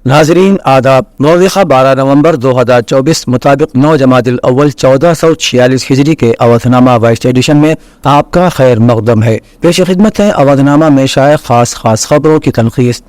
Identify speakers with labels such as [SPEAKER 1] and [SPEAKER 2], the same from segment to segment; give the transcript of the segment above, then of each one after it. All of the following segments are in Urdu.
[SPEAKER 1] ناظرین آداب، مورخہ 12 نومبر 2024 مطابق 9 جمادی الاول 1446 ہجری کے اودھ نامہ وائس ایڈیشن میں آپ کا خیر مقدم ہے۔ پیش خدمت ہے اودھ نامہ میں شائع خاص خبروں کی تلخیص۔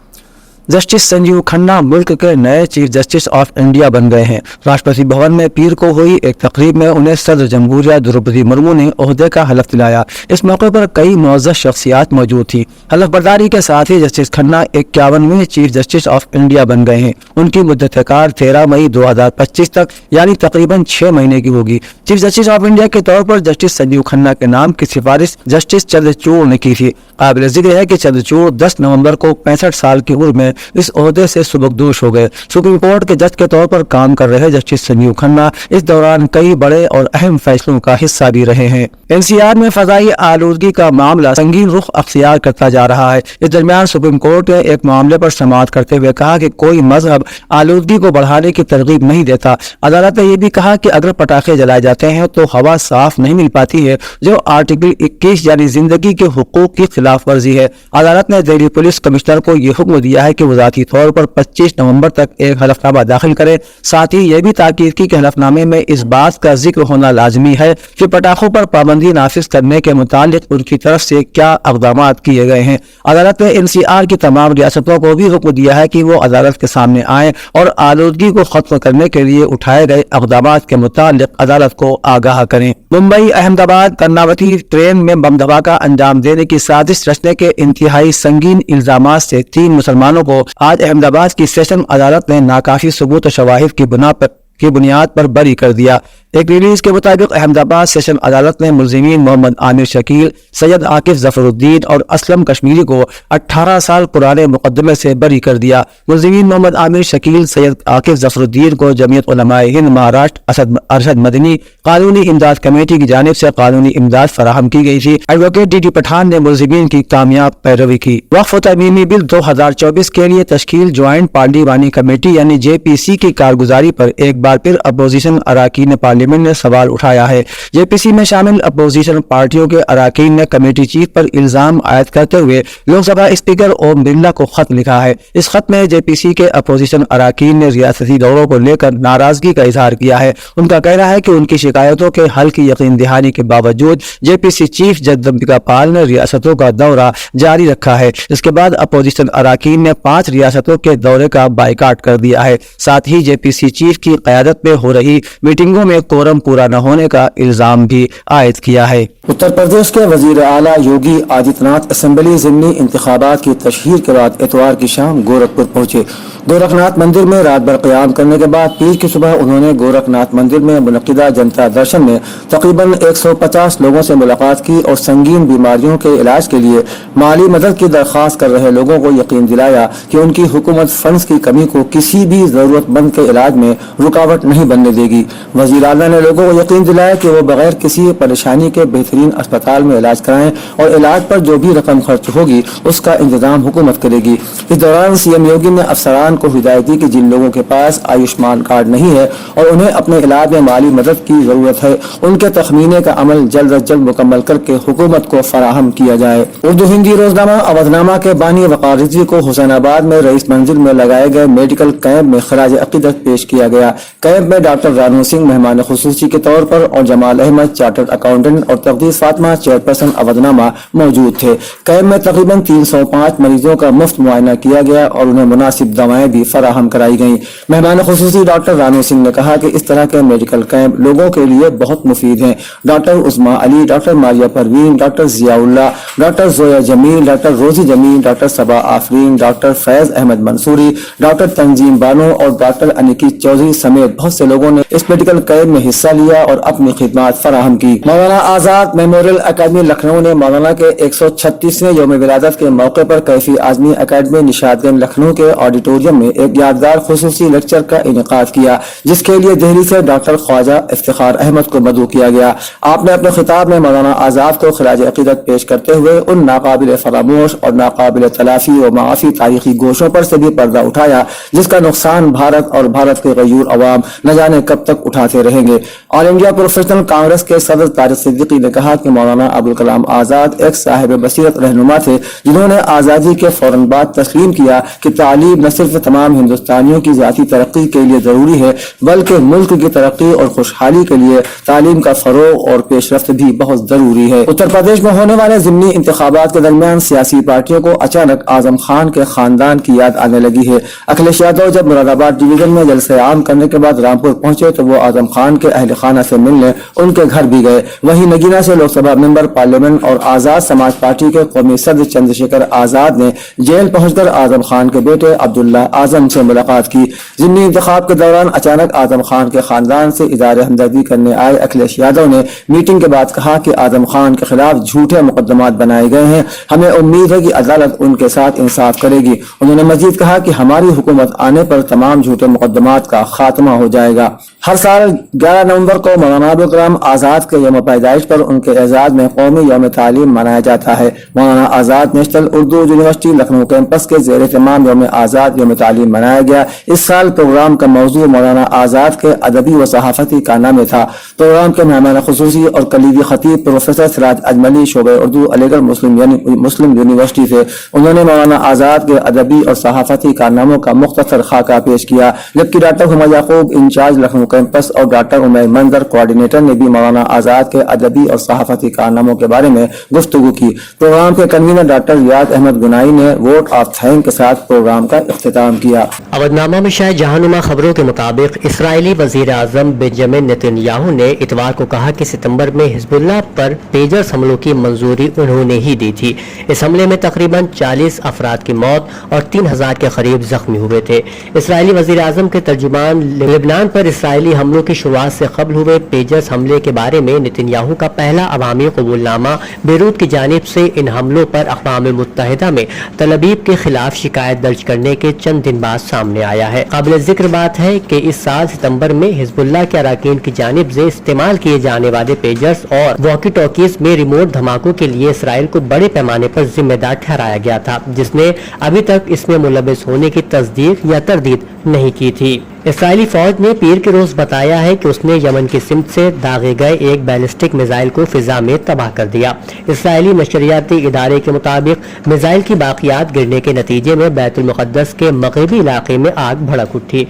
[SPEAKER 1] جسٹس سنجیو کھنہ ملک کے نئے چیف جسٹس آف انڈیا بن گئے ہیں۔ راشٹرپتی بھون میں پیر کو ہوئی ایک تقریب میں انہیں صدر جمہوریہ دروپدی مرمو نے عہدے کا حلف دلایا۔ اس موقع پر کئی معزز شخصیات موجود تھیں۔ حلف برداری کے ساتھ ہی جسٹس کھنہ 51ویں چیف جسٹس آف انڈیا بن گئے ہیں۔ ان کی مدت کار 13 مئی 2025 تک یعنی تقریباً 6 مہینے کی ہوگی۔ چیف جسٹس آف انڈیا کے طور پر جسٹس سنجیو کھنہ کے نام کی سفارش جسٹس چندرچوڑ نے کی تھی۔ قابل ذکر ہے کہ چندرچوڑ 10 نومبر کو 65 سال کی عمر میں اس عہدے سے سبکدوش ہو گئے۔ سپریم کورٹ کے جج کے طور پر کام کر رہے جسٹس سنجیو کھنہ اس دوران کئی بڑے اور اہم فیصلوں کا حصہ بھی رہے ہیں۔ NCR میں فضائی آلودگی کا معاملہ سنگین رخ اختیار کرتا جا رہا ہے۔ اس درمیان سپریم کورٹ نے ایک معاملے پر سماعت کرتے ہوئے کہا کہ کوئی مذہب آلودگی کو بڑھانے کی ترغیب نہیں دیتا۔ عدالت نے یہ بھی کہا کہ اگر پٹاخے جلائے جاتے ہیں تو ہوا صاف نہیں مل پاتی ہے، جو آرٹیکل 21 یعنی زندگی کے حقوق کی خلاف ورزی ہے۔ عدالت نے دہلی پولیس کمشنر کو یہ حکم دیا ہے کہ وہ ذاتی طور پر 25 نومبر تک ایک حلف نامہ داخل کرے۔ ساتھ ہی یہ بھی تاکید کی کہ حلف نامے میں اس بات کا ذکر ہونا لازمی ہے کہ پٹاخوں پر پابندی نافذ کرنے کے متعلق ان کی طرف سے کیا اقدامات کیے گئے ہیں۔ عدالت نے NCR کی تمام ریاستوں کو بھی حکم دیا ہے کہ وہ عدالت کے سامنے آئیں اور آلودگی کو ختم کرنے کے لیے اٹھائے گئے اقدامات کے متعلق عدالت کو آگاہ کریں۔ ممبئی احمد آباد کرناوتی ٹرین میں بم دھماکہ انجام دینے کی سازش رچنے کے انتہائی سنگین الزامات سے 3 مسلمانوں کو آج احمد آباد کی سیشن عدالت نے ناکافی ثبوت و شواہد کی بنیاد پر بری کر دیا۔ ایک ریلیز کے مطابق احمد آباد سیشن عدالت نے ملزمین محمد عامر شکیل، سید عاکف ظفر الدین اور اسلم کشمیری کو 18 سال پرانے مقدمے سے بری کر دیا۔ ملزمین محمد عامر شکیل، سید عاکف ظفر الدین کو جمعیت علماء ہند مہاراشٹر ارشد مدنی قانونی امداد کمیٹی کی جانب سے قانونی امداد فراہم کی گئی تھی۔ ایڈوکیٹ DD پٹھان نے ملزمین کی کامیاب پیروی کی۔ وقف و تعمیمی بل 2024 کے لیے تشکیل جوائنٹ پارلیمانی کمیٹی یعنی JPC کی کارگزاری پر ایک بار پھر اپوزیشن اراکین پارلیمنٹ نے سوال اٹھایا ہے۔ JPC میں شامل اپوزیشن پارٹیوں کے اراکین نے کمیٹی چیف پر الزام عائد کرتے ہوئے لوک سبھا اسپیکر اوم برلا کو خط لکھا ہے۔ اس خط میں JPC کے اپوزیشن اراکین نے ریاستی دوروں کو لے کر ناراضگی کا اظہار کیا ہے۔ ان کا کہنا ہے کہ ان کی شکایتوں کے حل کی یقین دہانی کے باوجود JPC چیف جگدمبکا پال نے ریاستوں کا دورہ جاری رکھا ہے۔ اس کے بعد اپوزیشن اراکین نے 5 ریاستوں کے دورے کا بائیکاٹ کر دیا ہے۔ ساتھ ہی JPC چیف کی قیادت میں ہو رہی میٹنگوں میں کورم پورا نہ ہونے کا الزام بھی عائد کیا ہے۔ اتر پردیش کے وزیر اعلیٰ یوگی آدتیہ ناتھ اسمبلی ضمنی انتخابات کی تشہیر کے بعد اتوار کی شام گورکھپور پہنچے۔ گورکھ ناتھ مندر میں رات بھر قیام کرنے کے بعد پیر کی صبح انہوں نے گورکھ ناتھ مندر میں منعقدہ جنتا درشن میں تقریباً 150 لوگوں سے ملاقات کی اور سنگین بیماریوں کے علاج کے لیے مالی مدد کی درخواست کر رہے لوگوں کو یقین دلایا کہ ان کی حکومت فنڈز کی کمی کو کسی بھی ضرورت مند کے علاج میں رکاوٹ نہیں بننے دے گی۔ وزیر اعلیٰ نے لوگوں کو یقین دلایا کہ وہ بغیر کسی پریشانی کے بہترین اسپتال میں علاج کرائیں اور علاج پر جو بھی رقم خرچ ہوگی اس کا انتظام حکومت کرے گی۔ اس دوران CM یوگی نے افسران کو ہدایت دی کہ جن لوگوں کے پاس آیوشمان کارڈ نہیں ہے اور انہیں اپنے علاج میں مالی مدد کی ضرورت ہے، ان کے تخمینے کا عمل جلد از جلد مکمل کر کے حکومت کو فراہم کیا جائے۔ اردو ہندی روزنامہ اودھ نامہ کے بانی وقار رضوی کو حسین آباد میں رئیس منزل میں لگائے گئے میڈیکل کیمپ میں خراج عقیدت پیش کیا گیا۔ کیمپ میں ڈاکٹر رانو سنگھ مہمان خصوصی کے طور پر اور جمال احمد چارٹرڈ اکاؤنٹنٹ اور تقدیس فاطمہ چیئرپرسن اودھ نامہ موجود تھے۔ کیمپ میں تقریباً 305 مریضوں کا مفت معائنہ کیا گیا اور انہیں مناسب دوائیں بھی فراہم کرائی گئیں۔ مہمان خصوصی ڈاکٹر رانو سنگھ نے کہا کہ اس طرح کے میڈیکل کیمپ لوگوں کے لیے بہت مفید ہیں۔ ڈاکٹر عظما علی، ڈاکٹر ماریہ پروین، ڈاکٹر ضیاء اللہ، ڈاکٹر زویا جمیل، ڈاکٹر روزی جمیل، ڈاکٹر صبا آفرین، ڈاکٹر فیض احمد منصوری، ڈاکٹر تنظیم بانو اور ڈاکٹر انکی چودھری سمیت بہت سے لوگوں نے اس میڈیکل کیمپ میں حصہ لیا اور اپنی خدمات فراہم کی۔ مولانا آزاد میموریل اکیڈمی لکھنؤ نے مولانا کے 136ویں یوم ولادت کے موقع پر کیفی اعظمی اکیڈمی نشاد گنج لکھنؤ کے آڈیٹوریم میں ایک یادگار خصوصی لیکچر کا انعقاد کیا، جس کے لیے دہلی سے ڈاکٹر خواجہ افتخار احمد کو مدعو کیا گیا۔ آپ نے اپنے خطاب میں مولانا آزاد کو خراج عقیدت پیش کرتے ہوئے ان ناقابل فراموش اور ناقابل تلافی و معافی تاریخی گوشوں پر سے بھی پردہ اٹھایا جس کا نقصان بھارت اور بھارت کے غیور عوام نہ جانے کب تک اٹھاتے رہیں گے۔ گے۔ آل انڈیا پروفیشنل کانگریس کے صدر طارق صدیقی نے کہا کہ مولانا ابوالکلام آزاد ایک صاحب بصیرت رہنما تھے جنہوں نے آزادی کے فوراً بعد تسلیم کیا کہ تعلیم نہ صرف تمام ہندوستانیوں کی ذاتی ترقی کے لیے ضروری ہے بلکہ ملک کی ترقی اور خوشحالی کے لیے تعلیم کا فروغ اور پیش رفت بھی بہت ضروری ہے۔ اتر پردیش میں ہونے والے ضمنی انتخابات کے درمیان سیاسی پارٹیوں کو اچانک اعظم خان کے خاندان کی یاد آنے لگی ہے۔ اکھلیش یادو جب مراد آباد ڈویژن میں جلسہ عام کرنے کے بعد رامپور پہنچے تو وہ اعظم خان کے اہل خانہ سے ملنے ان کے گھر بھی گئے۔ وہیں نگینہ سے لوک سبھا ممبر پارلیمنٹ اور آزاد سماج پارٹی کے قومی صدر چندر شیکھر آزاد نے جیل پہنچ کر اعظم خان کے بیٹے عبداللہ اعظم سے ملاقات کی۔ ضمنی انتخاب کے دوران اچانک اعظم خان کے خاندان سے اظہار ہمدردی کرنے آئے اکھلیش یادو نے میٹنگ کے بعد کہا کہ اعظم خان کے خلاف جھوٹے مقدمات بنائے گئے ہیں، ہمیں امید ہے کہ عدالت ان کے ساتھ انصاف کرے گی۔ انہوں نے مزید کہا کہ ہماری حکومت آنے پر تمام جھوٹے مقدمات کا خاتمہ ہو جائے گا۔ ہر سال 11 نومبر کو مولانا ابوالکلام آزاد کے یوم پیدائش پر ان کے اعزاز میں قومی یوم تعلیم منایا جاتا ہے۔ Maulana Azad national Urdu university Lucknow campus کے زیر اہتمام یوم آزاد یوم تعلیم منایا گیا۔ اس سال پروگرام کا موضوع مولانا آزاد کے ادبی و صحافتی کارنامے تھا۔ پروگرام کے مہمان خصوصی اور کلیدی خطیب پروفیسر سراج اجملی شعبہ اردو علی گڑھ مسلم یونیورسٹی سے انہوں نے مولانا آزاد کے ادبی اور صحافتی کارناموں کا مختصر خاکہ پیش کیا، جبکہ ڈاکٹر ہما یعقوب انچارج لکھنؤ کیمپس اور ڈاکٹر عمیر منظر کوآرڈینیٹر نے بھی مولانا آزاد کے ادبی اور صحافتی کارناموں کے بارے میں گفتگو کی۔ پروگرام کے کنوینر ڈاکٹر ریاض احمد گنائی نے ووٹ آف تھینک کے ساتھ پروگرام کا اختتام کیا۔
[SPEAKER 2] اودنامہ میں شائع جہانما خبروں کے مطابق اسرائیلی وزیر اعظم بنجامن نیتن یاہو نے اتوار کو کہا کہ ستمبر میں حزب اللہ پر پیجرز حملوں کی منظوری انہوں نے ہی دی تھی۔ اس حملے میں تقریباً 40 افراد کی موت اور 3000 کے قریب زخمی ہوئے تھے۔ اسرائیلی وزیر اعظم کے ترجمان لبنان پر اسرائیلی حملوں کی شروعات سے قبل ہوئے پیجرز حملے کے بارے میں نیتن یاہو کا پہلا عوامی قبول نامہ بیروت کی جانب سے ان حملوں پر اقوام متحدہ میں تل ابیب کے خلاف شکایت درج کرنے کے چند دن بعد سامنے آیا ہے۔ قابل ذکر بات ہے کہ اس سال ستمبر میں حزب اللہ کے اراکین کی جانب سے استعمال کیے جانے والے پیجرز اور واکی ٹاکیز میں ریموٹ دھماکوں کے لیے اسرائیل کو بڑے پیمانے پر ذمہ دار ٹھہرایا گیا تھا، جس نے ابھی تک اس میں ملوث ہونے کی تصدیق یا تردید نہیں کی تھی۔ اسرائیلی فوج نے پیر کے روز بتایا ہے کہ اس نے یمن کی سمت سے داغے گئے ایک بیلسٹک میزائل کو فضا میں تباہ کر دیا۔ اسرائیلی نشریاتی ادارے کے مطابق میزائل کی باقیات گرنے کے نتیجے میں بیت المقدس کے مغربی علاقے میں آگ بھڑک اٹھی۔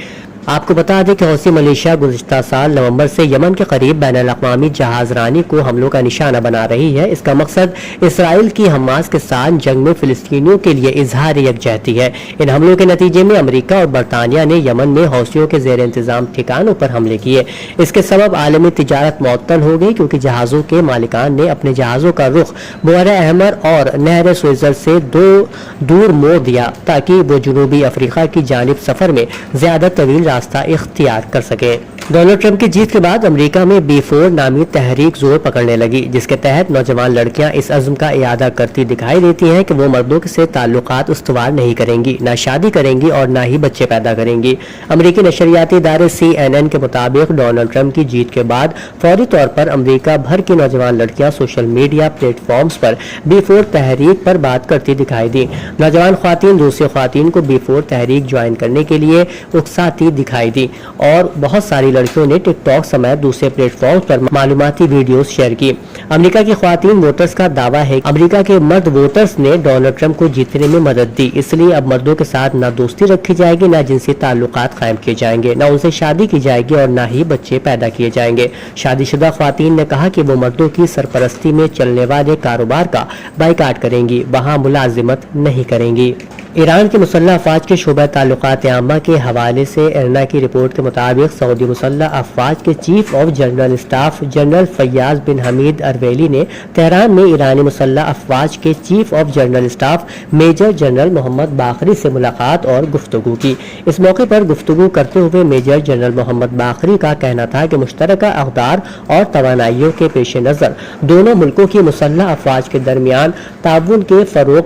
[SPEAKER 2] آپ کو بتا دیں کہ حوثی ملیشیا گزشتہ سال نومبر سے یمن کے قریب بین الاقوامی جہاز رانی کو حملوں کا نشانہ بنا رہی ہے۔ اس کا مقصد اسرائیل کی حماس کے ساتھ جنگ میں فلسطینیوں کے لیے اظہار یکجہتی ہے۔ ان حملوں کے نتیجے میں امریکہ اور برطانیہ نے یمن میں حوثیوں کے زیر انتظام ٹھکانوں پر حملے کیے۔ اس کے سبب عالمی تجارت معطل ہو گئی کیونکہ جہازوں کے مالکان نے اپنے جہازوں کا رخ بحیرہ احمر اور نہر سوئزر سے دور موڑ دیا تاکہ وہ جنوبی افریقہ کی جانب سفر میں زیادہ طویل راستہ اختیار کر سکے۔ ڈونلڈ ٹرمپ کی جیت کے بعد امریکہ میں B4 نامی تحریک زور پکڑنے لگی، جس کے تحت نوجوان لڑکیاں اس عزم کا اعادہ کرتی دکھائی دیتی ہیں کہ وہ مردوں سے تعلقات استوار نہیں کریں گی، نہ شادی کریں گی اور نہ ہی بچے پیدا کریں گی۔ امریکی نشریاتی ادارے CNN کے مطابق ڈونلڈ ٹرمپ کی جیت کے بعد فوری طور پر امریکہ بھر کی نوجوان لڑکیاں سوشل میڈیا پلیٹ فارمز پر B4 تحریک پر بات کرتی دکھائی دی۔ نوجوان خواتین دوسری خواتین کو B4 تحریک جوائن کرنے کے لیے اکساتی دکھائی دی اور بہت ساری لڑکیوں نے ٹک ٹاک سمیت دوسرے پلیٹ فارم پر معلوماتی ویڈیوز شیئر کی۔ امریکہ کی خواتین ووٹرز کا دعویٰ ہے کہ امریکہ کے مرد ووٹرز نے ڈونلڈ ٹرمپ کو جیتنے میں مدد دی، اس لیے اب مردوں کے ساتھ نہ دوستی رکھی جائے گی، نہ جنسی تعلقات قائم کیے جائیں گے، نہ ان سے شادی کی جائے گی اور نہ ہی بچے پیدا کیے جائیں گے۔ شادی شدہ خواتین نے کہا کہ وہ مردوں کی سرپرستی میں چلنے والے کاروبار کا بائیکاٹ کریں گی، وہاں ملازمت نہیں کریں گی۔ ایران کی مسلح افواج کے شعبہ تعلقات عامہ کے حوالے سے ارنا کی رپورٹ کے مطابق سعودی مسلح افواج کے chief of general staff general Fayyad bin Hamid Ruwaili نے تہران میں ایرانی مسلح افواج کے chief of general staff major general Mohammad Bagheri سے ملاقات اور گفتگو کی۔ اس موقع پر گفتگو کرتے ہوئے میجر جنرل محمد باقری کا کہنا تھا کہ مشترکہ اقدار اور توانائیوں کے پیش نظر دونوں ملکوں کی مسلح افواج کے درمیان تعاون کے فروغ